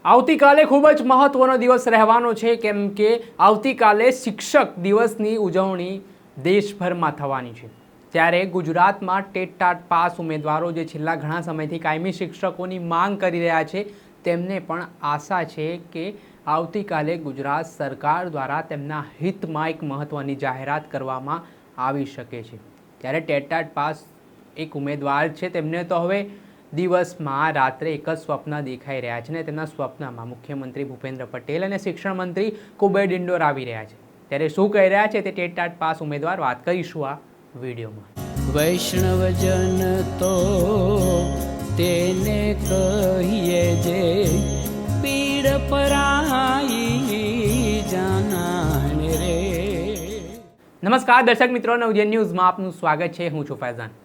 આવતીકાલે ખૂબ જ મહત્વનો દિવસ રહેવાનો છે કેમ કે આવતીકાલે શિક્ષક દિવસની ઉજવણી દેશભરમાં થવાની છે। ત્યારે ગુજરાતમાં ટેટ પાસ ઉમેદવારો જે છેલ્લા ઘણા સમયથી કાયમી શિક્ષકોની માંગ કરી રહ્યા છે તેમને પણ આશા છે કે આવતીકાલે ગુજરાત સરકાર દ્વારા તેમના હિતમાં એક મહત્વની જાહેરાત કરવામાં આવી શકે છે। ત્યારે ટેટ પાસ એક ઉમેદવાર છે તેમને તો હવે દિવસમાં રાત્રે એક જ સ્વપ્ન દેખાઈ રહ્યા છે ને તેમના સ્વપ્નમાં મુખ્યમંત્રી ભૂપેન્દ્ર પટેલ અને શિક્ષણ મંત્રી કુબેર ડિંડોર આવી રહ્યા છે। ત્યારે શું કહી રહ્યા છે તે ટેટ પાસ ઉમેદવાર વાત કરીશું આ વિડીયોમાં। વૈષ્ણવજન તો તેને કહીએ જે પીડ પરાઈ જાનાને રે। નમસ્કાર દર્શક મિત્રો, નવજીવન ન્યૂઝમાં આપનું સ્વાગત છે। હું છું ફૈઝાન।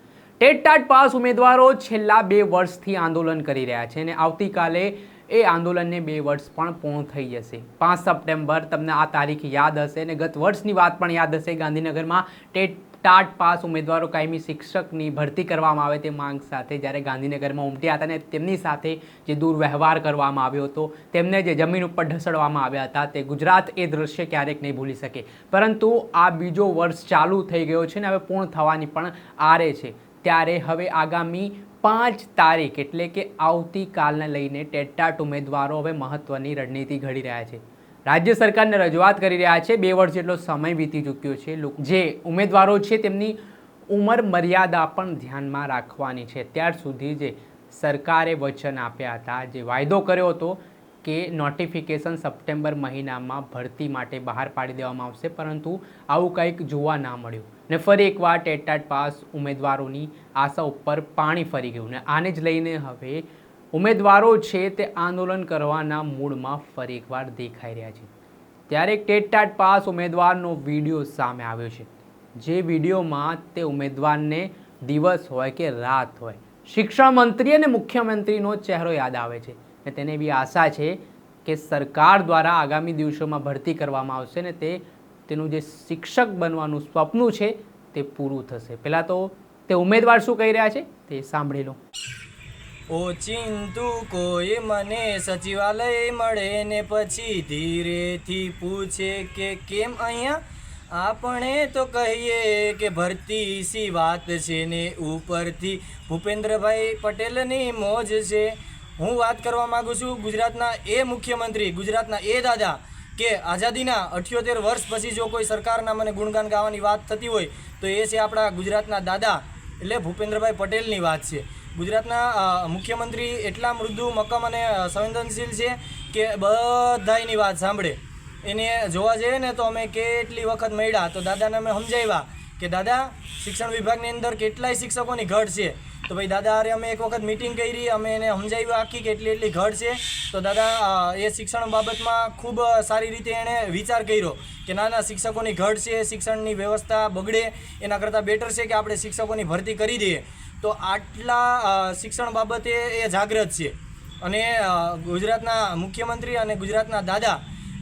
ટેટ પાસ ઉમેદવારો છેલ્લા 2 વર્ષથી આંદોલન કરી રહ્યા છે અને આવતીકાલે એ આંદોલનને 2 વર્ષ પણ પૂર્ણ થઈ જશે। 5 સપ્ટેમ્બર તમને આ તારીખ યાદ હશે અને ગત વર્ષની વાત પણ યાદ હશે। ગાંધીનગરમાં ટેટ પાસ ઉમેદવારો કાયમી શિક્ષકની ભરતી કરવામાં આવે તે માંગ સાથે જ્યારે ગાંધીનગરમાં ઉમટ્યા હતા અને તેમની સાથે જે દુર્વ્યવહાર કરવામાં આવ્યો હતો, તેમને જે જમીન ઉપર ઢસડવામાં આવ્યા હતા, તે ગુજરાત એ દૃશ્ય ક્યારેક નહીં ભૂલી શકે। પરંતુ આ બીજો વર્ષ ચાલુ થઈ ગયો છે ને હવે પૂર્ણ થવાની પણ આરે છે। ત્યારે હવે આગામી 5 તારીખ એટલે કે આવતીકાલને લઈને ટેટ ઉમેદવારો હવે મહત્વની રણનીતિ ઘડી રહ્યા છે। રાજ્ય સરકારને રજૂઆત કરી રહ્યા છે। 2 વર્ષ જેટલો સમય વીતી ચૂક્યો છે। જે ઉમેદવારો છે તેમની ઉંમર મર્યાદા પણ ધ્યાનમાં રાખવાની છે। અત્યાર સુધી જે સરકારે વચન આપ્યા હતા, જે વાયદો કર્યો હતો કે નોટિફિકેશન સપ્ટેમ્બર મહિનામાં ભરતી માટે બહાર પાડી દેવામાં આવશે, પરંતુ આવું કંઈક જોવા ના મળ્યું ને ફરી એકવાર ટેટ પાસ ઉમેદવારોની આશા ઉપર પાણી ફરી ગયું ને આને જ લઈને હવે ઉમેદવારો છે તે આંદોલન કરવાના મૂડમાં ફરી એકવાર દેખાઈ રહ્યા છે। ત્યારે એક ટેટ પાસ ઉમેદવારનો વિડીયો સામે આવ્યો છે, જે વિડીયોમાં તે ઉમેદવારને દિવસ હોય કે રાત હોય શિક્ષણ મંત્રી અને મુખ્યમંત્રીનો ચહેરો યાદ આવે છે ને તેને એવી આશા છે કે સરકાર દ્વારા આગામી દિવસોમાં ભરતી કરવામાં આવશે ને તેનું જે શિક્ષક બનવાનું સ્વપ્ન છે તે પૂરું થશે। પહેલાં તો તે ઉમેદવાર શું કહી રહ્યા છે તે સાંભળી લો। ઓચિંતું કોઈ મને સચિવાલય મળે ને પછી ધીરેથી પૂછે કે કેમ અહીંયા આપણે તો કહીએ કે ભરતી સી વાત છે ને ઉપરથી ભૂપેન્દ્રભાઈ પટેલની મોજ છે। હું વાત કરવા માગું છું ગુજરાતના એ મુખ્યમંત્રી, ગુજરાતના એ દાદા કે આઝાદીના 78 વર્ષ પછી જો કોઈ સરકારના મને ગુણગાન ગાવાની વાત થતી હોય તો એ છે આપણા ગુજરાતના દાદા એટલે ભૂપેન્દ્રભાઈ પટેલની વાત છે। ગુજરાતના મુખ્યમંત્રી એટલા મૃદુ, મક્કમ અને સંવેદનશીલ છે કે બધાયની વાત સાંભળે। એને જોવા જઈએ ને તો અમે કેટલી વખત મળ્યા તો દાદાને અમે સમજાવ્યા કે દાદા શિક્ષણ વિભાગની અંદર કેટલાય શિક્ષકોની ઘટ છે, તો ભાઈ દાદા અરે અમે એક વખત મિટિંગ કરી, અમે એને સમજાવ્યું આખી કે એટલી ઘટ છે। તો દાદા એ શિક્ષણ બાબતમાં ખૂબ સારી રીતે એણે વિચાર કર્યો કે ના શિક્ષકોની ઘટ છે, શિક્ષણની વ્યવસ્થા બગડે એના કરતાં બેટર છે કે આપણે શિક્ષકોની ભરતી કરી દઈએ। તો આટલા શિક્ષણ બાબતે એ જાગૃત છે અને ગુજરાતના મુખ્યમંત્રી અને ગુજરાતના દાદા,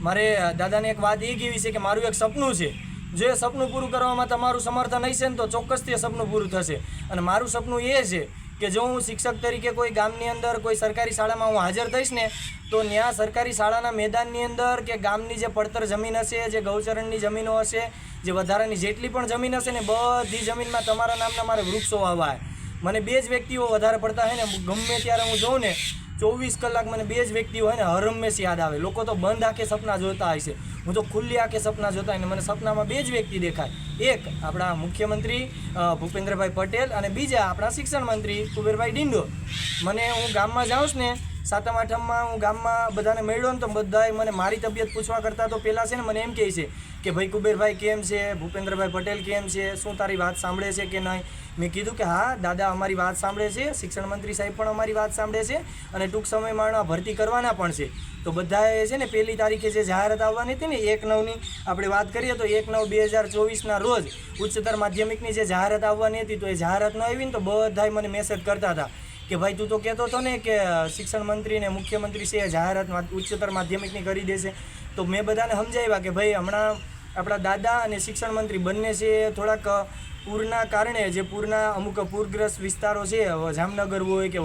મારે દાદાને એક વાત એ કહેવી છે કે મારું એક સપનું છે, જો એ સપનું પૂરું કરવામાં તમારું સમર્થન હશે ને તો ચોક્કસથી એ સપનું પૂરું થશે। અને મારું સપનું એ છે કે જો હું શિક્ષક તરીકે કોઈ ગામની અંદર કોઈ સરકારી શાળામાં હું હાજર થઈશ ને તો ત્યાં સરકારી શાળાના મેદાનની અંદર કે ગામની જે પડતર જમીન હશે, જે ગૌચરણની જમીનો હશે, જે વધારાની જેટલી પણ જમીન હશે ને બધી જમીનમાં તમારા નામના મારે વૃક્ષો વાવવા। મને 2 જ વ્યક્તિઓ વધારે પડતા હોય ને ગમે ત્યારે હું જોઉં ને 24 કલાક મને 2 જ વ્યક્તિઓ હોય ને હરહંમેશ યાદ આવે। લોકો તો બંધ આંખે સપના જોતા હોય છે, હું તો ખુલ્લી આંખે સપના જોતા હોય ને મને સપનામાં 2 જ વ્યક્તિ દેખાય। એક આપણા મુખ્યમંત્રી ભૂપેન્દ્રભાઈ પટેલ અને બીજા આપણા શિક્ષણ મંત્રી કુબેરભાઈ ડિંડોર। મને હું ગામમાં જાઉં છું ને 7મ 8મમાં હું ગામમાં બધાને મળ્યો ને તો બધાએ મને મારી તબિયત પૂછવા કરતાં તો પહેલાં છે ને મને એમ કહે છે કે ભાઈ કુબેરભાઈ કેમ છે, ભૂપેન્દ્રભાઈ પટેલ કેમ છે, શું તારી વાત સાંભળે છે કે નહીં। મેં કીધું કે હા દાદા અમારી વાત સાંભળે છે, શિક્ષણ મંત્રી સાહેબ પણ અમારી વાત સાંભળે છે અને ટૂંક સમયમાં ભરતી કરવાના પણ છે। તો બધાએ છે ને 1 તારીખે જે જાહેરાત આવવાની હતી ને 1/9ની આપણે વાત કરીએ તો 1/9/2024ના રોજ ઉચ્ચતર માધ્યમિકની જે જાહેરાત આવવાની હતી તો એ જાહેરાત ન આવી ને તો બધાએ મને મેસેજ કરતા હતા કે ભાઈ તું તો કહેતો હતો ને કે શિક્ષણ મંત્રી ને મુખ્યમંત્રી છે એ જાહેરાત ઉચ્ચતર માધ્યમિકની કરી દેશે। તો મેં બધાને સમજાવ્યા કે ભાઈ હમણાં આપણા દાદા અને શિક્ષણ મંત્રી બંને છે થોડાક પૂરના કારણે, જે પૂરના અમુક પૂરગ્રસ્ત વિસ્તારો છે, જામનગર હોય કે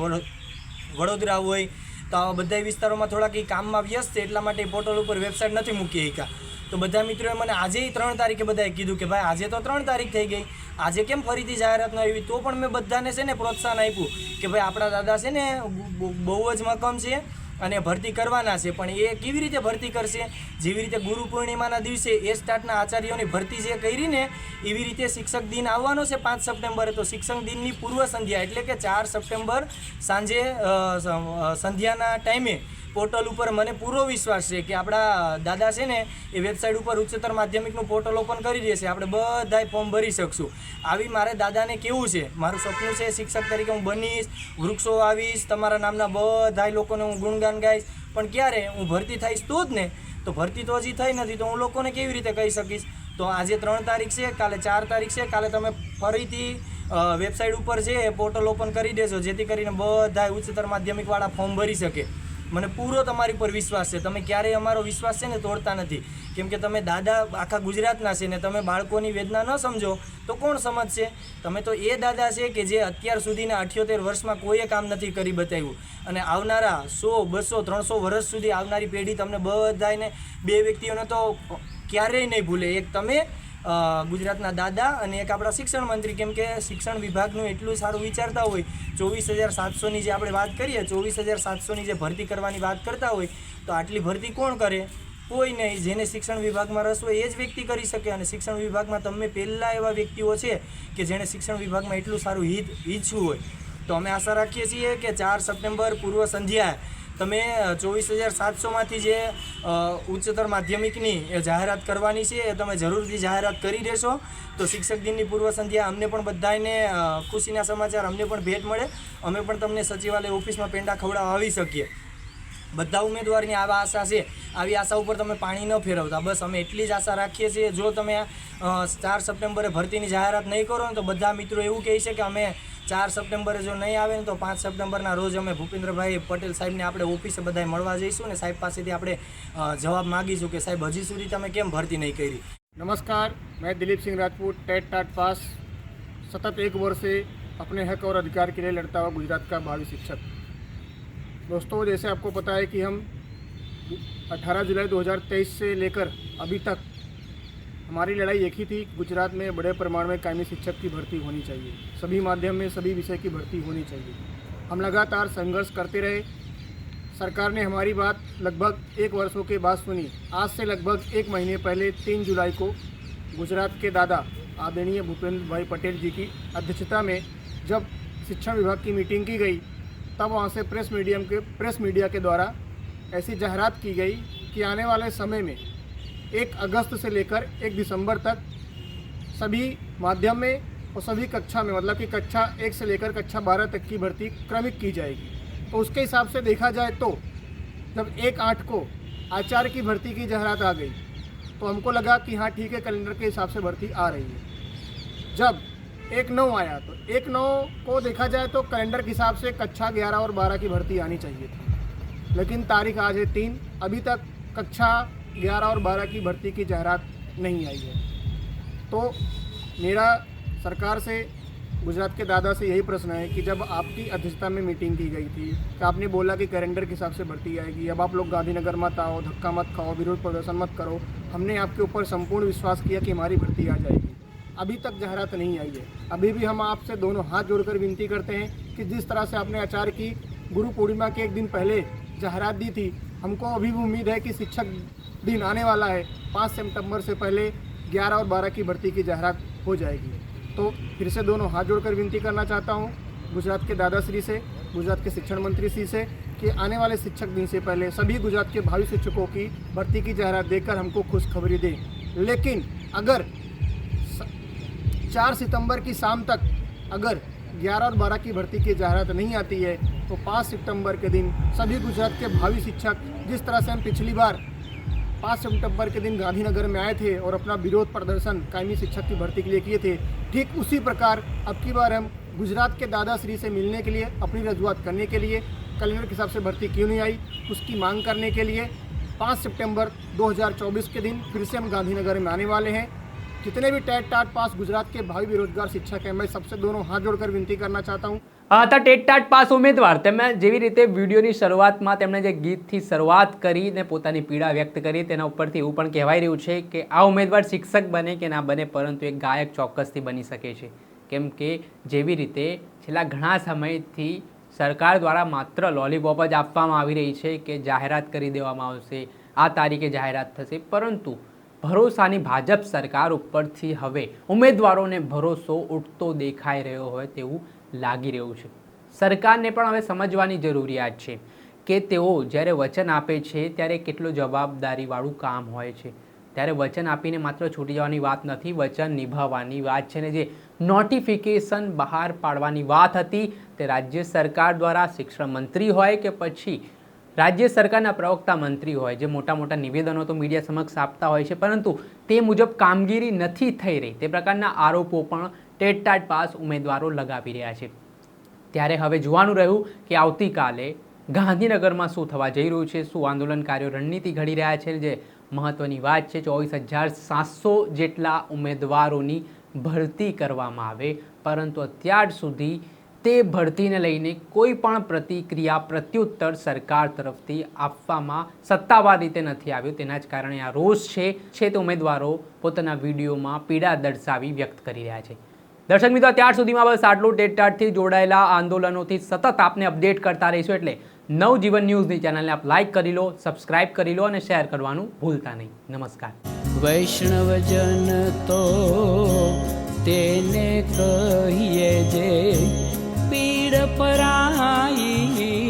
વડોદરા હોય તો આવા બધા વિસ્તારોમાં થોડાક એ કામમાં વ્યસ્ત છે, એટલા માટે પોર્ટલ ઉપર વેબસાઇટ નથી મૂકી શક્યા. તો બધા મિત્રોએ મને આજે 3 તારીખે બધાએ કીધું કે ભાઈ આજે તો 3 તારીખ થઈ ગઈ, આજે કેમ ફરીથી જાહેરાત ન આવી. તો પણ મેં બધાને છે ને પ્રોત્સાહન આપ્યું કે ભાઈ આપણા દાદા છે ને બહુ જ મક્કમ છે અને ભરતી કરવાના છે. પણ એ કેવી રીતે ભરતી કરશે? જેવી રીતે ગુરુ પૂર્ણિમાના દિવસે એ સ્ટાર્ટના આચાર્યોની ભરતી જે કરી ને એવી રીતે શિક્ષક દિન આવવાનો છે 5 સપ્ટેમ્બરે. તો શિક્ષક દિનની પૂર્વ સંધ્યા એટલે કે 4 સપ્ટેમ્બર સાંજે સંધ્યાના ટાઈમે પોર્ટલ ઉપર મને પૂરો વિશ્વાસ છે કે આપણા દાદા છે ને એ વેબસાઇટ ઉપર ઉચ્ચતર માધ્યમિકનું પોર્ટલ ઓપન કરી દેશે. આપણે બધાય ફોર્મ ભરી શકશું. આવી મારે દાદાને કેવું છે, મારું સપનું છે શિક્ષક તરીકે હું બનીશ, વૃક્ષો આવીશ, તમારા નામના બધાય લોકોને હું ગુણગાન ગાઈશ. પણ ક્યારે હું ભરતી થઈશ તો જ ને. તો ભરતી તો હજી થઈ નથી, તો હું લોકોને કેવી રીતે કહી શકીશ? તો આજે 3 તારીખ છે, કાલે 4 તારીખ છે. કાલે તમે ફરીથી વેબસાઇટ ઉપર છે પોર્ટલ ઓપન કરી દેજો, જેથી કરીને બધા ઉચ્ચતર માધ્યમિકવાળા ફોર્મ ભરી શકે. મને પૂરો તમારી પર વિશ્વાસ છે. તમે ક્યારેય અમારો વિશ્વાસ છે ને તોડતા નથી, કેમ કે તમે દાદા આખા ગુજરાતના છે ને તમે બાળકોની વેદના ન સમજો તો કોણ સમજશે? તમે તો એ દાદા છે કે જે અત્યાર સુધીના 78 વર્ષમાં કોઈએ કામ નથી કરી બતાવ્યું, અને આવનારા 100, 200, 300 વર્ષ સુધી આવનારી પેઢી તમને બધાને 2 વ્યક્તિઓને તો ક્યારેય નહીં ભૂલે. એક તમે ગુજરાતના દાદા અને એક આપણા શિક્ષણ મંત્રી, કેમ કે શિક્ષણ વિભાગનું એટલું સારું વિચારતા હોય. 24,700ની જે આપણે વાત કરીએ, 24,700ની જે ભરતી કરવાની વાત કરતા હોય, તો આટલી ભરતી કોણ કરે? કોઈ નહીં. જેને શિક્ષણ વિભાગમાં રસ હોય એ જ વ્યક્તિ કરી શકે. અને શિક્ષણ વિભાગમાં તમે પહેલાં એવા વ્યક્તિઓ છે કે જેણે શિક્ષણ વિભાગમાં એટલું સારું હિત ઈચ્છવું હોય. તો અમે આશા રાખીએ છીએ કે 4 સપ્ટેમ્બર પૂર્વ સંધ્યાએ તમે 24,700માંથી જે ઉચ્ચતર માધ્યમિકની જાહેરાત કરવાની છે એ તમે જરૂરથી જાહેરાત કરી દેશો. તો શિક્ષક દિનની પૂર્વ સંધ્યા અમને પણ બધાને ખુશીના સમાચાર અમને પણ ભેટ મળે. અમે પણ તમને સચિવાલય ઓફિસમાં પેંડા ખવડાવવા આવી શકીએ. બધા ઉમેદવારની આવા આશા છે. આવી આશા ઉપર તમે પાણી ન ફેરવતા. બસ અમે એટલી જ આશા રાખીએ છીએ. જો તમે 4 સપ્ટેમ્બરે ભરતીની જાહેરાત નહીં કરો ને તો બધા મિત્રો એવું કહે છે કે અમે 4 સપ્ટેમ્બરે જો નહીં આવે ને તો 5 સપ્ટેમ્બરના રોજ અમે ભૂપેન્દ્રભાઈ પટેલ સાહેબને આપણે ઓફિસે બધાએ મળવા જઈશું અને સાહેબ પાસેથી આપણે જવાબ માગીશું કે સાહેબ હજી સુધી તમે કેમ ભરતી નહીં કરી. नमस्कार, मैं दिलीप सिंह राजपूत टेट टाट पास सतत 1 वर्ष से अपने हक और अधिकार के लिए लड़ता हुआ गुजरात का भावी शिक्षक. दोस्तों, जैसे आपको पता है कि हम 18 जुलाई 2023 से लेकर अभी तक हमारी लड़ाई एक ही थी. गुजरात में बड़े प्रमाण में कायमी शिक्षक की भर्ती होनी चाहिए. सभी माध्यम में सभी विषय की भर्ती होनी चाहिए. हम लगातार संघर्ष करते रहे. सरकार ने हमारी बात लगभग 1 वर्षों के बाद सुनी. आज से लगभग 1 महीने पहले 3 जुलाई को गुजरात के दादा आदरणीय भूपेंद्र भाई पटेल जी की अध्यक्षता में जब शिक्षण विभाग की मीटिंग की गई, तब वहाँ से प्रेस मीडिया के द्वारा ऐसी जाहरात की गई कि आने वाले समय में 1 अगस्त से लेकर 1 दिसंबर तक सभी माध्यम में और सभी कक्षा में, मतलब कि कक्षा 1 से लेकर कक्षा 12 तक की भर्ती क्रमिक की जाएगी. तो उसके हिसाब से देखा जाए तो जब 1/8 को आचार्य की भर्ती की जाहरात आ गई तो हमको लगा कि हाँ ठीक है, कैलेंडर के हिसाब से भर्ती आ रही है. जब 1/9 आया तो 1/9 को देखा जाए तो कैलेंडर के हिसाब से कक्षा 11 और 12 की भर्ती आनी चाहिए थी, लेकिन तारीख आज है 3. अभी तक कक्षा 11 और 12 की भर्ती की जाहरात नहीं आई है. तो मेरा सरकार से, गुजरात के दादा से यही प्रश्न है कि जब आपकी अध्यक्षता में मीटिंग की गई थी कि आपने बोला कि कैलेंडर के हिसाब से भर्ती आएगी, अब आप लोग गांधीनगर मत आओ, धक्का मत खाओ, विरोध प्रदर्शन मत करो. हमने आपके ऊपर संपूर्ण विश्वास किया कि हमारी भर्ती आ जाएगी. अभी तक जाहरात नहीं आई है. अभी भी हम आपसे दोनों हाथ जोड़कर विनती करते हैं कि जिस तरह से आपने आचार्य की गुरु पूर्णिमा के 1 दिन पहले जाहरात दी थी, हमको अभी भी उम्मीद है कि शिक्षक दिन आने वाला है. 5 सितंबर से पहले 11 और 12 की भर्ती की जाहरात हो जाएगी. तो फिर से दोनों हाथ जोड़कर विनती करना चाहता हूँ गुजरात के दादाश्री से, गुजरात के शिक्षण मंत्री श्री से कि आने वाले शिक्षक दिन से पहले सभी गुजरात के भावी शिक्षकों की भर्ती की जाहरात देकर हमको खुशखबरी दें. लेकिन अगर 4 सितंबर की शाम तक अगर 11 और 12 की भर्ती की जाहरात नहीं आती है तो 5 सितंबर के दिन सभी गुजरात के भावी शिक्षक, जिस तरह से हम पिछली बार 5 सितंबर के दिन गांधीनगर में आए थे और अपना विरोध प्रदर्शन कायमी शिक्षक की भर्ती के लिए किए थे, ठीक उसी प्रकार अब की बार हम गुजरात के दादाश्री से मिलने के लिए, अपनी रजूआत करने के लिए, कैलेंडर के हिसाब से भर्ती क्यों नहीं आई उसकी मांग करने के लिए 5 सितंबर 2024 के दिन फिर से हम गांधीनगर में आने वाले हैं. जितने भी टेट टाट पास गुजरात के भावी बेरोजगार शिक्षक हैं, मैं सबसे दोनों हाथ जोड़कर विनती करना चाहता हूं હતા ટેટ ટાટ પાસ ઉમેદવાર. તેમણે જેવી રીતે વિડીયોની શરૂઆતમાં તેમણે જે ગીતથી શરૂઆત કરીને પોતાની પીડા વ્યક્ત કરી તેના ઉપરથી એવું પણ કહેવાય રહ્યું છે કે આ ઉમેદવાર શિક્ષક બને કે ના બને પરંતુ એક ગાયક ચોક્કસથી બની શકે છે. કેમ કે જેવી રીતે છેલ્લા ઘણા સમયથી સરકાર દ્વારા માત્ર લોલીપોપ જ આપવામાં આવી રહી છે કે જાહેરાત કરી દેવામાં આવશે, આ તારીખે જાહેરાત થશે, પરંતુ ભરોસાની ભાજપ સરકાર ઉપરથી હવે ઉમેદવારોને ભરોસો ઉઠતો દેખાઈ રહ્યો હોય તેવું લાગી રહ્યું છે. સરકારને પણ હવે સમજવાની જરૂરિયાત છે કે તેઓ જ્યારે વચન આપે છે ત્યારે કેટલું જવાબદારીવાળું કામ હોય છે. ત્યારે વચન આપીને માત્ર છૂટી જવાની વાત નથી, વચન નિભાવવાની વાત છે. ને જે નોટિફિકેશન બહાર પાડવાની વાત હતી તે રાજ્ય સરકાર દ્વારા શિક્ષણ મંત્રી હોય કે પછી રાજ્ય સરકારના પ્રવક્તા મંત્રી હોય જે મોટા મોટા નિવેદનો તો મીડિયા સમક્ષ આપતા હોય છે પરંતુ તે મુજબ કામગીરી નથી થઈ રહી તે પ્રકારના આરોપો પણ ટેટ ટાટ પાસ ઉમેદવારો લગાવી રહ્યા છે. ત્યારે હવે જોવાનું રહ્યું કે આવતીકાલે ગાંધીનગરમાં શું થવા જઈ રહ્યું છે, શું આંદોલનકારીઓ રણનીતિ ઘડી રહ્યા છે. જે મહત્વની વાત છે 24,700 જેટલા ઉમેદવારોની ભરતી કરવામાં આવે પરંતુ અત્યાર સુધી તે ભરતીને લઈને કોઈ પણ પ્રતિક્રિયા પ્રત્યુત્તર સરકાર તરફથી આપવામાં સત્તાવાર રીતે નથી આવ્યું. તેના જ કારણે આ રોષ છે તે ઉમેદવારો પોતાના વિડીયોમાં પીડા દર્શાવી વ્યક્ત કરી રહ્યા છે. દર્શક મિત્રો, ત્યાર સુધીમાં બસ આટલું. ટેટ ટાટથી જોડાયેલા આંદોલનોથી સતત આપને અપડેટ કરતા રહીશું એટલે નવજીવન ન્યૂઝની ચેનલને આપ લાઇક કરી લો, સબસ્ક્રાઇબ કરી લો અને શેર કરવાનું ભૂલતા નહીં. નમસ્કાર. વૈષ્ણવજન તો તેને કહીએ જે પીડ પરાઈ.